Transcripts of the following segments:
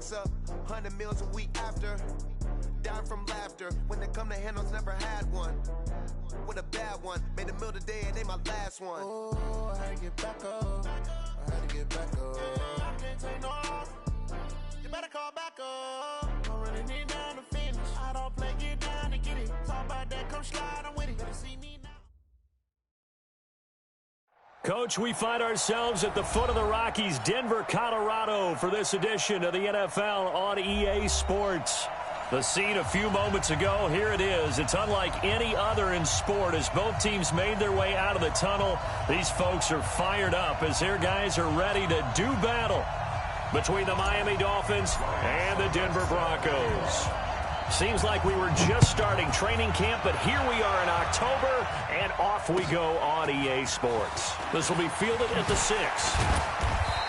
stacks up, 100 meals a week after. Down from laughter, when they come to handles, never had one. With a bad one, made a meal today and they my last one. Oh, I had to get back up, I had to get back up. I can't take no loss, you better call back up. Don't really need down to finish, I don't play, get down to get it. Talk about that, come slide, I'm with it. Better see me now. Coach, we find ourselves at the foot of the Rockies, Denver, Colorado, for this edition of the NFL on EA Sports. The scene a few moments ago, here it is. It's unlike any other in sport as both teams made their way out of the tunnel. These folks are fired up as their guys are ready to do battle between the Miami Dolphins and the Denver Broncos. Seems like we were just starting training camp, but here we are in October, and off we go on EA Sports. This will be fielded at the 6.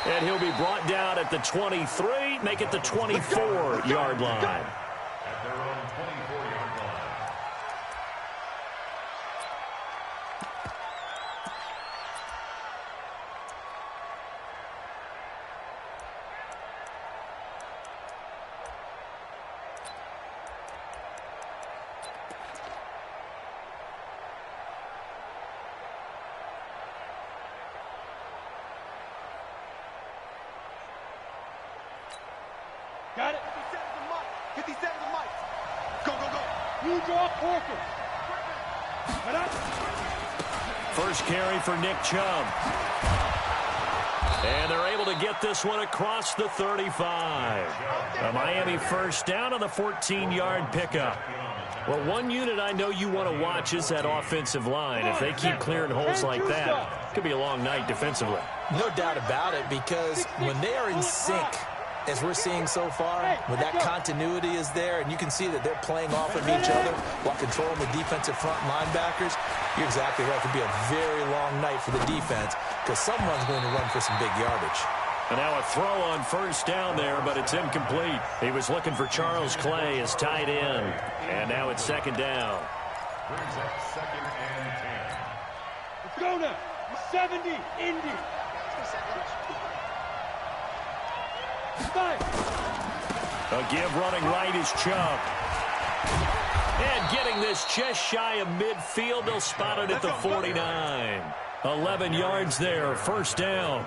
And he'll be brought down at the 23, make it the 24-yard line. At their own 24-yard line. Got it. 50 seconds of Mike. Go, go, go. You draw Corker. First carry for Nick Chubb. And they're able to get this one across the 35. A Miami first down on the 14-yard pickup. Well, one unit I know you want to watch is that offensive line. If they keep clearing holes like that, it could be a long night defensively. No doubt about it, because when they are in sync, as we're seeing so far, when that continuity is there, and you can see that they're playing off of each other while controlling the defensive front linebackers, you're exactly right. It could be a very long night for the defense because someone's going to run for some big yardage. And now a throw on first down there, but it's incomplete. He was looking for Charles Clay as tight end. And now it's second down. Brings up second and 10. Let's go now. 70, Indy. A give running right is Chubb. And getting this just shy of midfield, they'll spot it at the 49. 11 yards there, first down.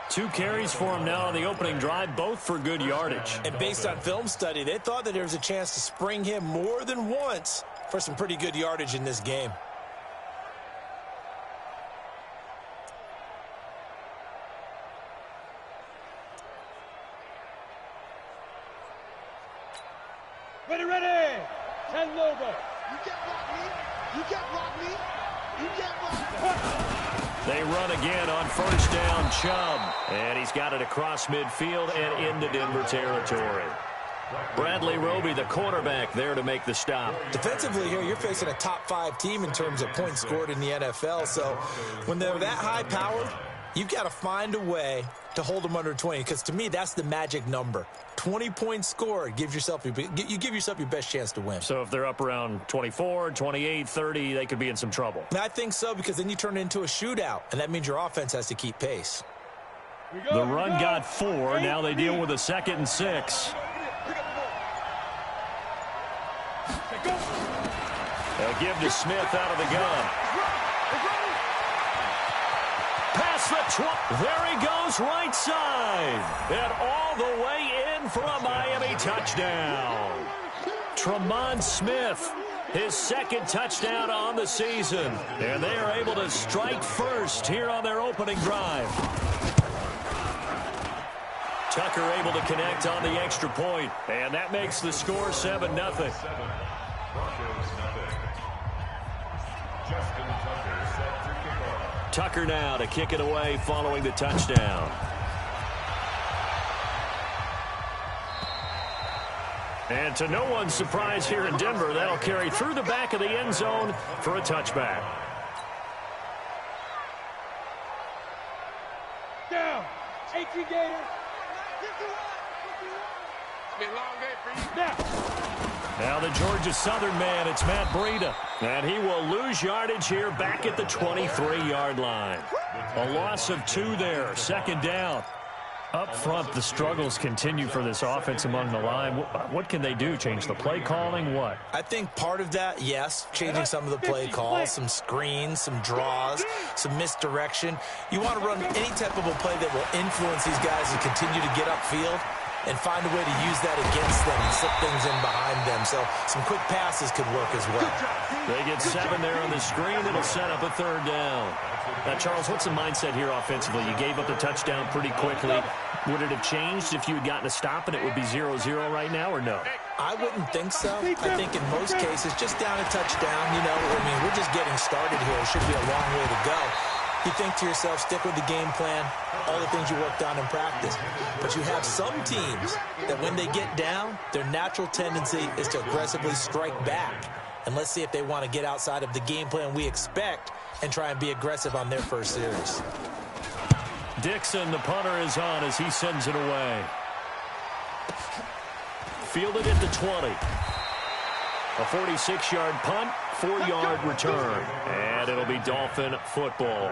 2 carries for him now on the opening drive, both for good yardage. And based on film study, they thought that there was a chance to spring him more than once for some pretty good yardage in this game. Ready, ready. 10 Lobo. You can't block me. You can't block me. You can't block me. They run again on first down, Chubb. And he's got it across midfield and into Denver territory. Bradley Roby, the quarterback, there to make the stop. Defensively here, you're facing a top 5 team in terms of points scored in the NFL. So when they're that high powered, you've got to find a way to hold them under 20, because to me, that's the magic number. 20 points scored, you give yourself your best chance to win. So if they're up around 24, 28, 30, they could be in some trouble. I think so, because then you turn it into a shootout, and that means your offense has to keep pace. The run got 4. Now they deal with a 2nd and 6. They'll give to Smith out of the gun. Past the 20. There he goes, right side. And all the way in for a Miami touchdown. Tremont Smith, his 2nd touchdown on the season. And they are able to strike first here on their opening drive. Tucker able to connect on the extra point. And that makes the score 7-0. Broncos nothing. Justin Tucker set to kick off. Tucker now to kick it away following the touchdown. And to no one's surprise here in Denver, that'll carry through the back of the end zone for a touchback. Down. 18 Gators. It's been a long day for you. Now the Georgia Southern man, it's Matt Breida. And he will lose yardage here back at the 23-yard line. A loss of 2 there, 2nd down. Up front, the struggles continue for this offense among the line. What can they do? Change the play calling? What? I think part of that, yes, changing some of the play calls, some screens, some draws, some misdirection. You want to run any type of a play that will influence these guys to continue to get upfield and find a way to use that against them and slip things in behind them. So some quick passes could work as well. They get 7 there on the screen. It'll set up a 3rd down. Now, Charles, what's the mindset here offensively? You gave up the touchdown pretty quickly. Would it have changed if you had gotten a stop and it would be 0-0 right now, or no? I wouldn't think so. I think in most cases, just down a touchdown, you know, I mean, we're just getting started here. It should be a long way to go. You think to yourself, stick with the game plan, all the things you worked on in practice. But you have some teams that when they get down, their natural tendency is to aggressively strike back. And let's see if they want to get outside of the game plan we expect and try and be aggressive on their first series. Dixon, the punter, is on as he sends it away. Fielded at the 20. A 46-yard punt, 4-yard return. And it'll be Dolphin football.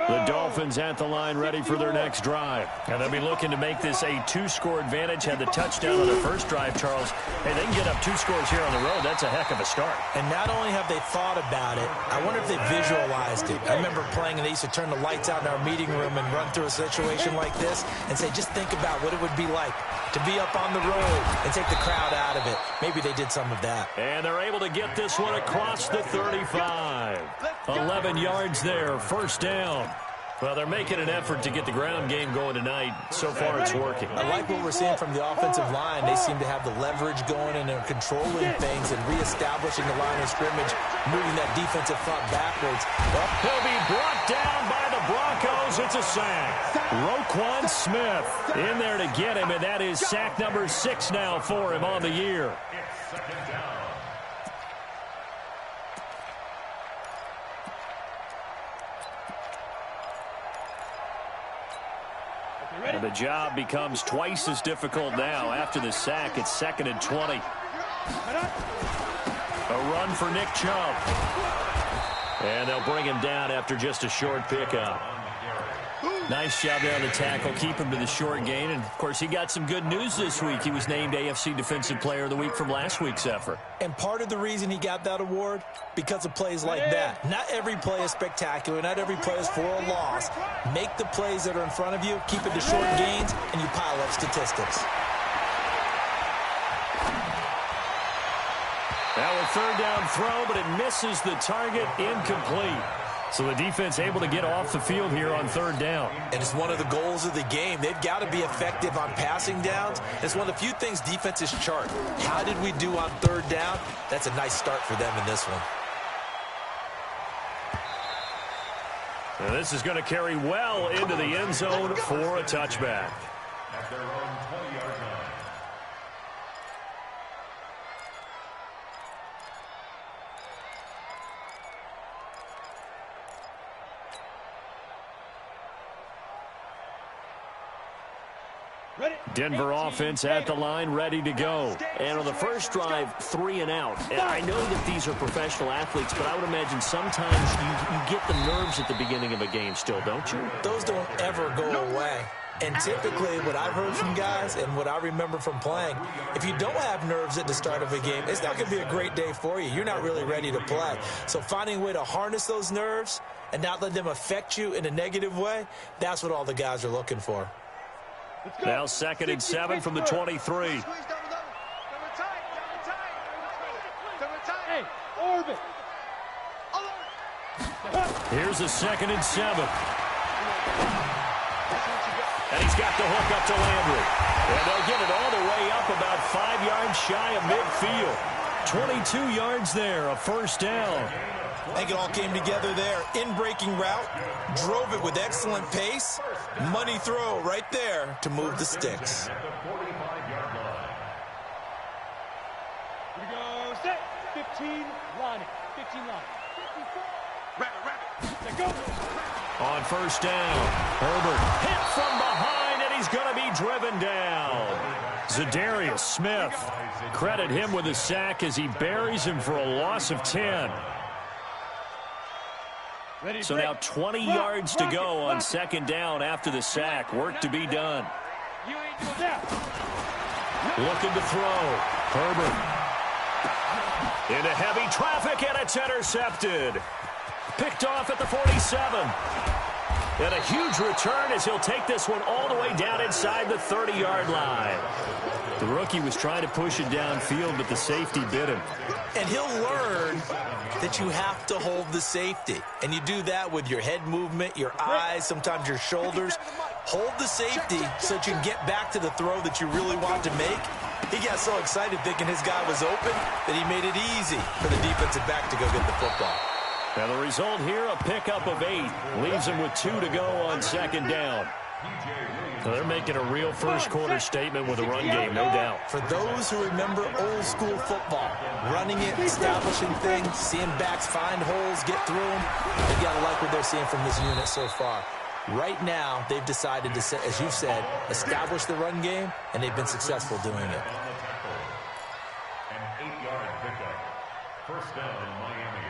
The Dolphins at the line ready for their next drive. And they'll be looking to make this a 2-score advantage. Had the touchdown on their first drive, Charles. Hey, they can get up 2 scores here on the road. That's a heck of a start. And not only have they thought about it, I wonder if they visualized it. I remember playing and they used to turn the lights out in our meeting room and run through a situation like this and say, just think about what it would be like to be up on the road and take the crowd out of it. Maybe they did some of that. And they're able to get this one across the 35. 11 yards there, 1st down. Well, they're making an effort to get the ground game going tonight. So far, it's working. I like what we're seeing from the offensive line. They seem to have the leverage going and they're controlling things and reestablishing the line of scrimmage, moving that defensive front backwards. Well, he'll be brought down by the Broncos. It's a sack. Roquan Smith in there to get him, and that is sack number 6 now for him on the year. And the job becomes twice as difficult now. After the sack, it's 2nd and 20. A run for Nick Chubb. And they'll bring him down after just a short pickup. Nice job there on the tackle. Keep him to the short gain. And, of course, he got some good news this week. He was named AFC Defensive Player of the Week from last week's effort. And part of the reason he got that award, because of plays like that. Not every play is spectacular. Not every play is for a loss. Make the plays that are in front of you, keep it to short gains, and you pile up statistics. Now a 3rd down throw, but it misses the target, incomplete. So the defense able to get off the field here on 3rd down. And it's one of the goals of the game. They've got to be effective on passing downs. It's one of the few things defenses chart. How did we do on 3rd down? That's a nice start for them in this one. And this is going to carry well into the end zone for a touchback. At their own 20-yard line. Denver offense at the line, ready to go. And on the first drive, 3 and out. And I know that these are professional athletes, but I would imagine sometimes you get the nerves at the beginning of a game still, don't you? Those don't ever go away. And typically what I've heard from guys and what I remember from playing, if you don't have nerves at the start of a game, it's not going to be a great day for you. You're not really ready to play. So finding a way to harness those nerves and not let them affect you in a negative way, that's what all the guys are looking for. Now 2nd and 7 from the 23. Here's a 2nd and 7. And he's got the hook up to Landry. And they'll get it all the way up about 5 yards shy of midfield. 22 yards there, a 1st down. I think it all came together there. In-breaking route, drove it with excellent pace. Money throw right there to move the sticks. Here we go, set, 15, line it, 15 line. Rabbit, rabbit, let go. On first down, Herbert hit from behind, and he's going to be driven down. Zadarius Smith, credit him with a sack as he buries him for a loss of 10. So now 20 yards to go on second down after the sack. Work to be done. Looking to throw. Herbert. Into heavy traffic, and it's intercepted. Picked off at the 47. And a huge return as he'll take this one all the way down inside the 30-yard line. The rookie was trying to push it downfield, but the safety bit him. And he'll learn that you have to hold the safety. And you do that with your head movement, your eyes, sometimes your shoulders. Hold the safety so that you can get back to the throw that you really want to make. He got so excited thinking his guy was open that he made it easy for the defensive back to go get the football. And the result here, a pickup of 8. Leaves him with 2 to go on second down. So they're making a real first-quarter statement with a run game, no doubt. For those who remember old-school football, running it, establishing things, seeing backs find holes, get through them, they got to like what they're seeing from this unit so far. Right now, they've decided to, as you said, establish the run game, and they've been successful doing it. An 8-yard pickup. First down, Miami.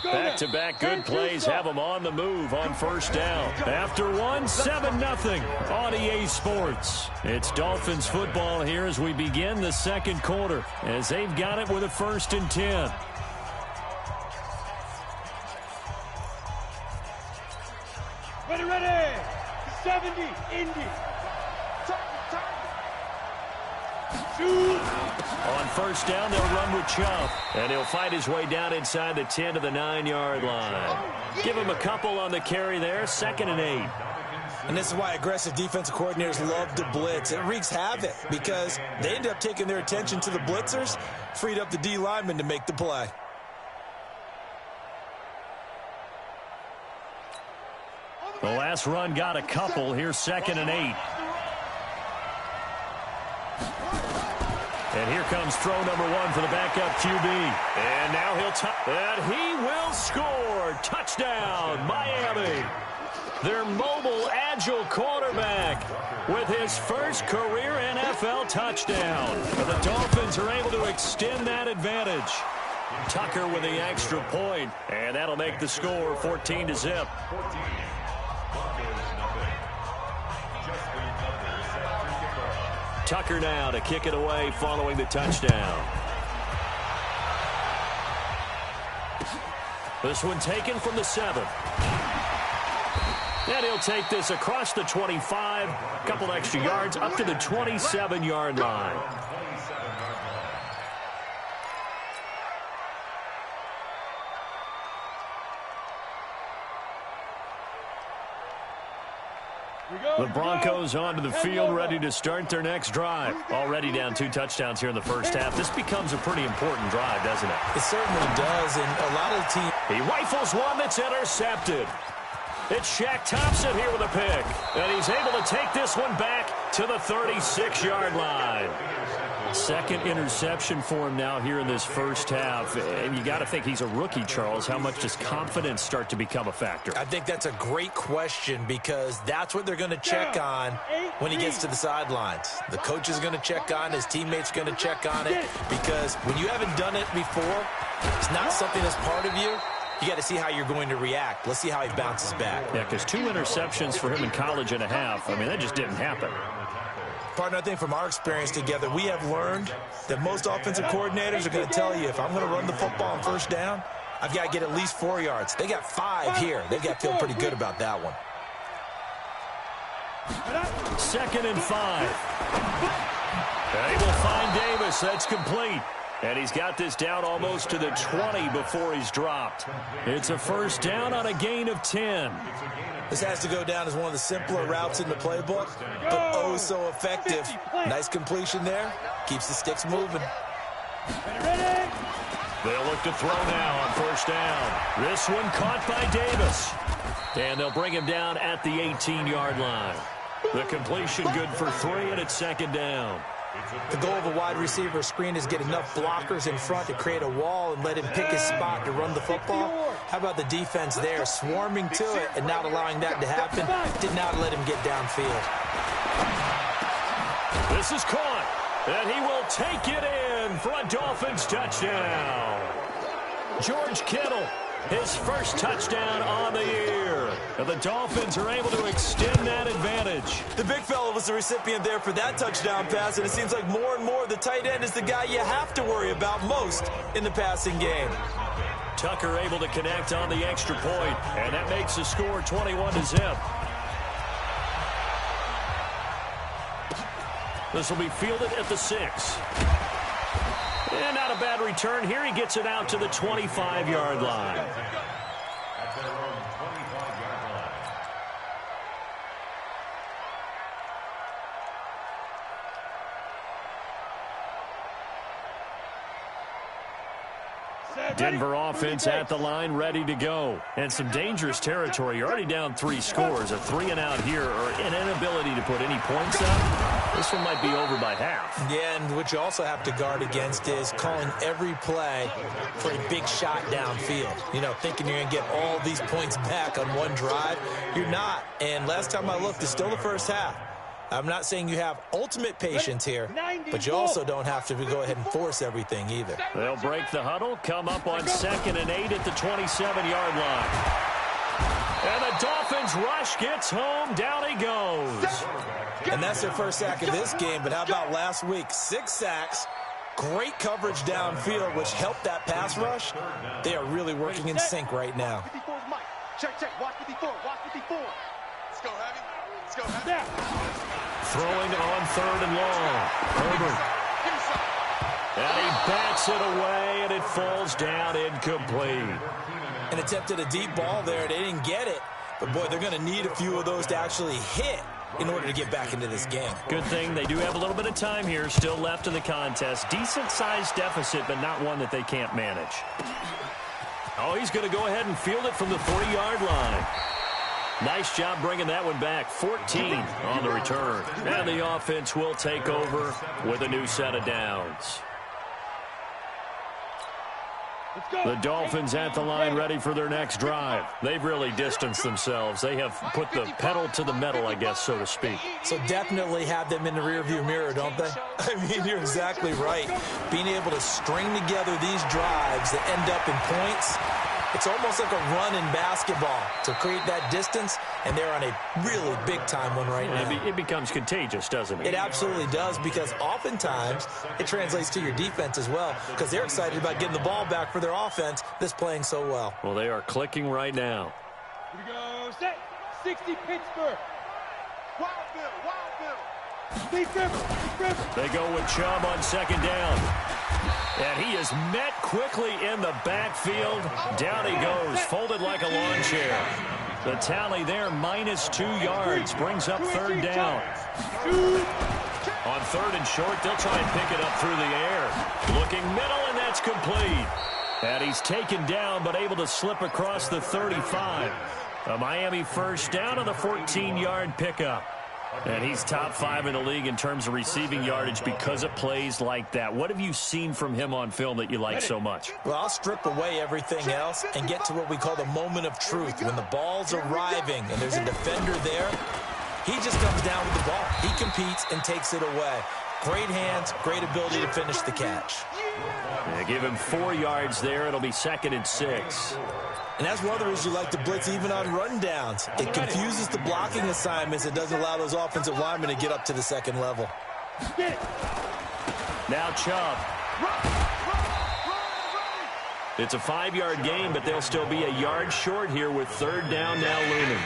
Back-to-back good plays have them on the move on first down. After one, 7-0 on EA Sports. It's Dolphins football here as we begin the second quarter, as they've got it with a 1st and 10. Ready. 70, Indy. Shoot. On first down, they'll run with Chubb, and he'll fight his way down inside the 10 to the 9-yard line. Give him a couple on the carry there, 2nd and 8. And this is why aggressive defensive coordinators love to blitz. It wreaks havoc because they end up taking their attention to the blitzers, freed up the D lineman to make the play. The last run got a couple. Here's 2nd and 8. And here comes throw number 1 for the backup QB. And now and he will score. Touchdown, Miami. Their mobile, agile quarterback with his first career NFL touchdown. And the Dolphins are able to extend that advantage. Tucker with the extra point, and that'll make the score 14-0. Tucker now to kick it away following the touchdown. This one taken from the 7. And he'll take this across the 25, a couple extra yards up to the 27-yard line. The Broncos onto the field, ready to start their next drive. Already down 2 touchdowns here in the first half. This becomes a pretty important drive, doesn't it? It certainly does, and a lot of the teams... He rifles one that's intercepted. It's Shaq Thompson here with a pick, and he's able to take this one back to the 36-yard line. 2nd interception for him now here in this first half. And you got to think he's a rookie, Charles. How much does confidence start to become a factor? I think that's a great question because that's what they're going to check on when he gets to the sidelines. The coach is going to check on, his teammates going to check on it, because when you haven't done it before, it's not something that's part of you. You got to see how you're going to react. Let's see how he bounces back. Yeah, because 2 interceptions for him in college and a half. I mean, that just didn't happen. Partner, I think from our experience together, we have learned that most offensive coordinators are going to tell you, if I'm going to run the football on first down, I've got to get at least 4 yards. They got 5 here. They've got to feel pretty good about that one. 2nd and 5. And he will find Davis. That's complete. And he's got this down almost to the 20 before he's dropped. It's a first down on a gain of 10. This has to go down as one of the simpler routes in the playbook, but oh so effective. Nice completion there. Keeps the sticks moving. They'll look to throw now on first down. This one caught by Davis. And they'll bring him down at the 18-yard line. The completion good for 3, and it's 2nd down. The goal of a wide receiver screen is get enough blockers in front to create a wall and let him pick his spot to run the football. How about the defense there, swarming to it and not allowing that to happen? Did not let him get downfield. This is caught, and he will take it in for a Dolphins touchdown. George Kittle, his first touchdown on the year. And the Dolphins are able to extend that advantage. The big fella was the recipient there for that touchdown pass, and it seems like more and more the tight end is the guy you have to worry about most in the passing game. Tucker able to connect on the extra point, and that makes the score 21-0. This will be fielded at the 6. And not a bad return here. He gets it out to the 25-yard line. At their own 25-yard line. Denver offense at the line, ready to go. And some dangerous territory. You're already down 3 scores. A 3-and-out here, or an inability to put any points up. This one might be over by half. Yeah, and what you also have to guard against is calling every play for a big shot downfield. You know, thinking you're going to get all these points back on one drive. You're not. And last time I looked, it's still the first half. I'm not saying you have ultimate patience here, but you also don't have to go ahead and force everything either. They'll break the huddle, come up on 2nd and 8 at the 27-yard line. And the Dolphins rush gets home. Down he goes. And that's their first sack of this game, but how about last week? 6 sacks, great coverage downfield, which helped that pass rush. They are really working in sync right now. Check, watch 54, watch 54. Let's go, Heavy. Let's go, Heavy. Throwing on 3rd and long. Herbert. And he bats it away, and it falls down incomplete. And attempted a deep ball there. They didn't get it. But, boy, they're going to need a few of those to actually hit in order to get back into this game. Good thing they do have a little bit of time here still left in the contest. Decent-sized deficit, but not one that they can't manage. Oh, he's going to go ahead and field it from the 40-yard line. Nice job bringing that one back. 14 on the return. And the offense will take over with a new set of downs. The Dolphins at the line ready for their next drive. They've really distanced themselves. They have put the pedal to the metal, I guess, so to speak. So definitely have them in the rearview mirror, don't they? I mean, you're exactly right. Being able to string together these drives that end up in points, it's almost like a run in basketball to create that distance, and they're on a really big-time one right now. It becomes contagious, doesn't it? It absolutely does, because oftentimes it translates to your defense as well, because they're excited about getting the ball back for their offense that's playing so well. Well, they are clicking right now. Here we go. Set. 60 Pittsburgh. Wild Bill. Steve Trevor. They go with Chubb on 2nd down. And he is met quickly in the backfield. Down he goes, folded like a lawn chair. The tally there, -2 yards, brings up 3rd down. On 3rd and short, they'll try and pick it up through the air. Looking middle, and that's complete. And he's taken down, but able to slip across the 35. A Miami first down on the 14-yard pickup. And he's top 5 in the league in terms of receiving yardage because of plays like that. What have you seen from him on film that you like so much? Well, I'll strip away everything else and get to what we call the moment of truth. When the ball's arriving and there's a defender there, he just comes down with the ball. He competes and takes it away. Great hands, great ability to finish the catch. Yeah, give him 4 yards there. It'll be 2nd and 6. And that's one of the reasons you like to blitz even on rundowns. It confuses the blocking assignments. It doesn't allow those offensive linemen to get up to the 2nd level. Now Chubb. It's a 5-yard gain, but they'll still be a yard short here with 3rd down now looming.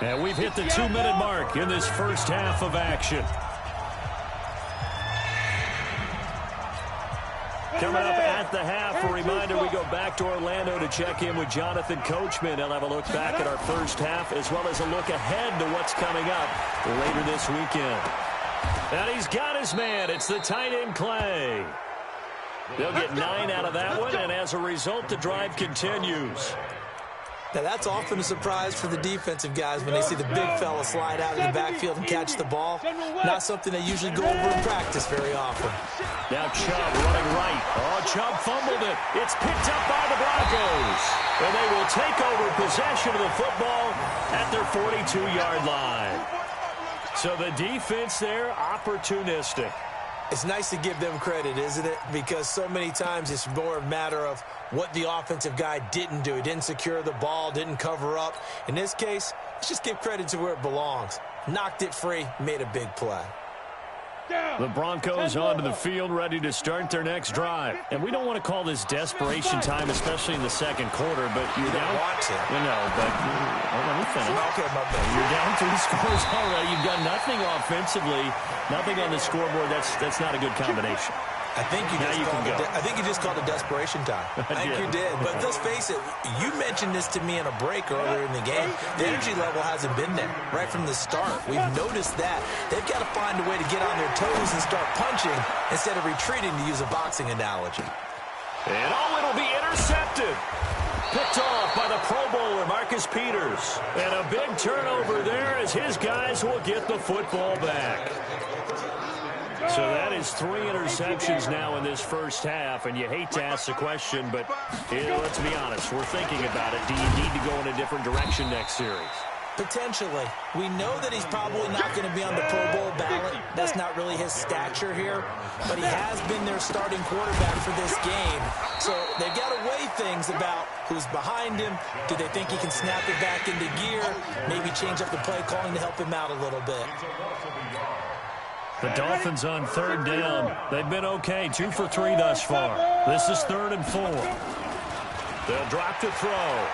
And we've hit the 2-minute mark in this first half of action. Coming up at the half, a reminder, we go back to Orlando to check in with Jonathan Coachman. He'll have a look back at our first half as well as a look ahead to what's coming up later this weekend. And he's got his man. It's the tight end Clay. They'll get 9 out of that one, and as a result, the drive continues. Now, that's often a surprise for the defensive guys when they see the big fella slide out of the backfield and catch the ball. Not something they usually go over in practice very often. Now Chubb running right. Oh, Chubb fumbled it. It's picked up by the Broncos. And they will take over possession of the football at their 42-yard line. So the defense there, opportunistic. It's nice to give them credit, isn't it? Because so many times it's more a matter of what the offensive guy didn't do. He didn't secure the ball, didn't cover up. In this case, let's just give credit to where it belongs. Knocked it free, made a big play. The Broncos onto the field, ready to start their next drive. And we don't want to call this desperation time, especially in the second quarter, but you're down. Want to. You know, but let me finish. Okay, my bad. You're down 3 scores already. You've got nothing offensively, nothing on the scoreboard. That's not a good combination. I think you just called it desperation time. I think you did. But let's face it, you mentioned this to me in a break earlier in the game. The energy level hasn't been there right from the start. We've noticed that. They've got to find a way to get on their toes and start punching instead of retreating, to use a boxing analogy. And it'll be intercepted. Picked off by the Pro Bowler, Marcus Peters. And a big turnover there as his guys will get the football back. So that is 3 interceptions now in this first half, and you hate to ask the question, but let's be honest, we're thinking about it. Do you need to go in a different direction next series? Potentially. We know that he's probably not going to be on the Pro Bowl ballot. That's not really his stature here, but he has been their starting quarterback for this game. So they've got to weigh things about who's behind him. Do they think he can snap it back into gear? Maybe change up the play calling to help him out a little bit. The Dolphins on 3rd down. They've been okay, 2 for 3 thus far. This is 3rd and 4. They'll drop to throw.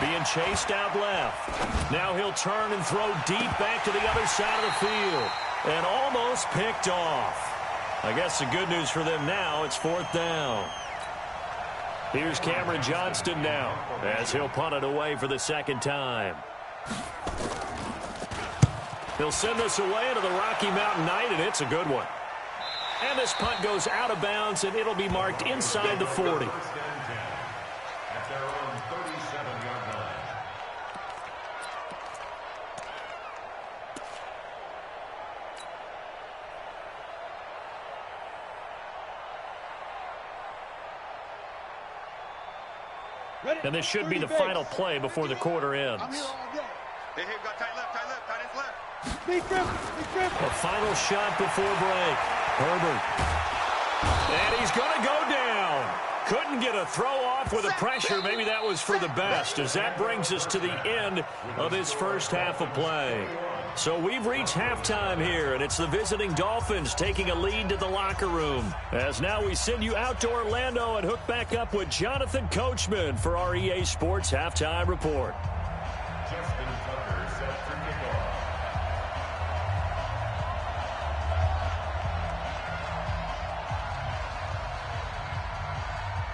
Being chased out left. Now he'll turn and throw deep back to the other side of the field. And almost picked off. I guess the good news for them now, it's 4th down. Here's Cameron Johnston now as he'll punt it away for the second time. He'll send this away into the Rocky Mountain Night, and it's a good one. And this punt goes out of bounds, and it'll be marked inside the 40. At their own 37-yard line. And this should be the final play before the quarter ends. Hey, got tight left, tight his left. A final shot before break. Herbert. And he's going to go down. Couldn't get a throw off with the pressure. Maybe that was for the best, as that brings us to the end of this first half of play. So we've reached halftime here, and it's the visiting Dolphins taking a lead to the locker room. As now we send you out to Orlando and hook back up with Jonathan Coachman for our EA Sports Halftime Report. Justin Tucker set for kickoff.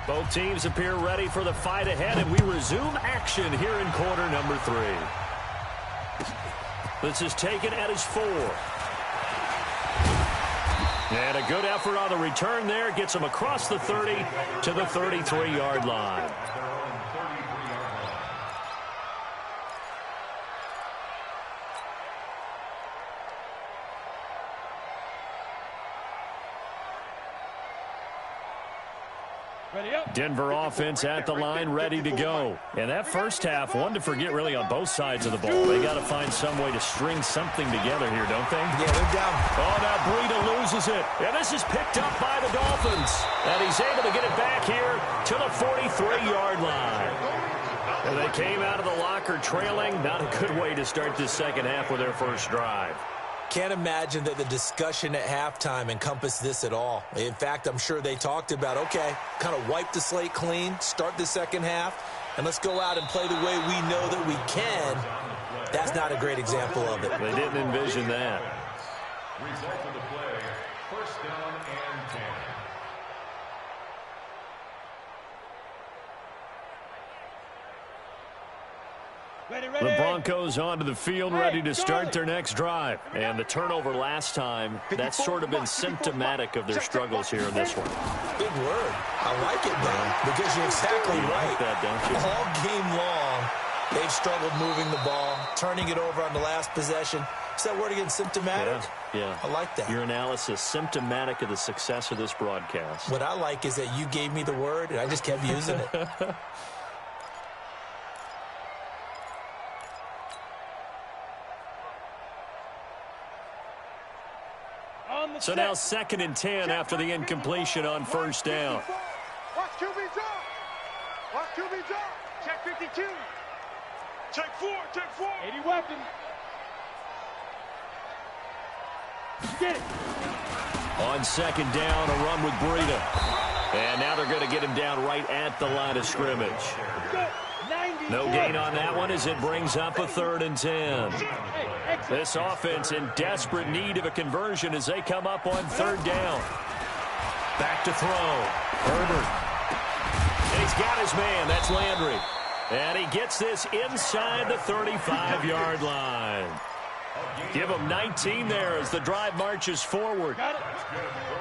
Both teams appear ready for the fight ahead, and we resume action here in quarter number 3. This is taken at his 4. And a good effort on the return there. Gets him across the 30 to the 33-yard line. Denver offense at the line, ready to go. And that first half, one to forget really on both sides of the ball. They got to find some way to string something together here, don't they? Yeah, they're down. Oh, now Breida loses it. And this is picked up by the Dolphins. And he's able to get it back here to the 43-yard line. And they came out of the locker trailing. Not a good way to start this second half with their first drive. Can't imagine that the discussion at halftime encompassed this at all. In fact, I'm sure they talked about, okay, kind of wipe the slate clean, start the second half, and let's go out and play the way we know that we can. That's not a great example of it. They didn't envision that. Result of the play, first down and 10. The Broncos onto the field, ready to start their next drive. And the turnover last time, that's sort of been symptomatic of their struggles here in this one. Big word. I like it, man, because you're exactly right. Like that, don't you? All game long, they've struggled moving the ball, turning it over on the last possession. Is that word again, symptomatic? Yeah. I like that. Your analysis, symptomatic of the success of this broadcast. What I like is that you gave me the word, and I just kept using it. So now 2nd and 10 after the incompletion on first down. Watch QB drop. Watch QB drop. Check 52. Check 4. Check 4. 80 weapons. Get it. On 2nd down, a run with Breida. And now they're going to get him down right at the line of scrimmage. No gain on that one as it brings up a 3rd and 10. This offense in desperate need of a conversion as they come up on 3rd down. Back to throw. Herbert. And he's got his man. That's Landry. And he gets this inside the 35-yard line. Give him 19 there as the drive marches forward.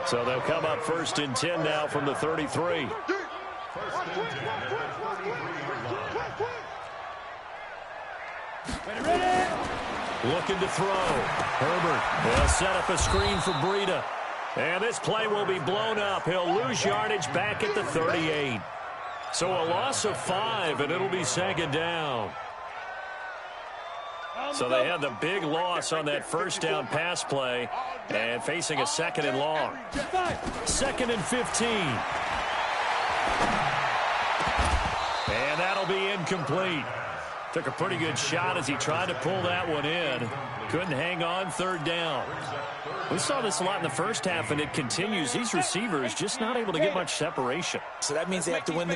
So they'll come up 1st and 10 now from the 33. Looking to throw. Herbert will set up a screen for Breida. And this play will be blown up. He'll lose yardage back at the 38. So a loss of 5, and it'll be 2nd down. So they had the big loss on that first down pass play and facing a 2nd and long. 2nd and 15. And that'll be incomplete. Took a pretty good shot as he tried to pull that one in. Couldn't hang on 3rd down. We saw this a lot in the first half, and it continues. These receivers just not able to get much separation. So that means they have to win the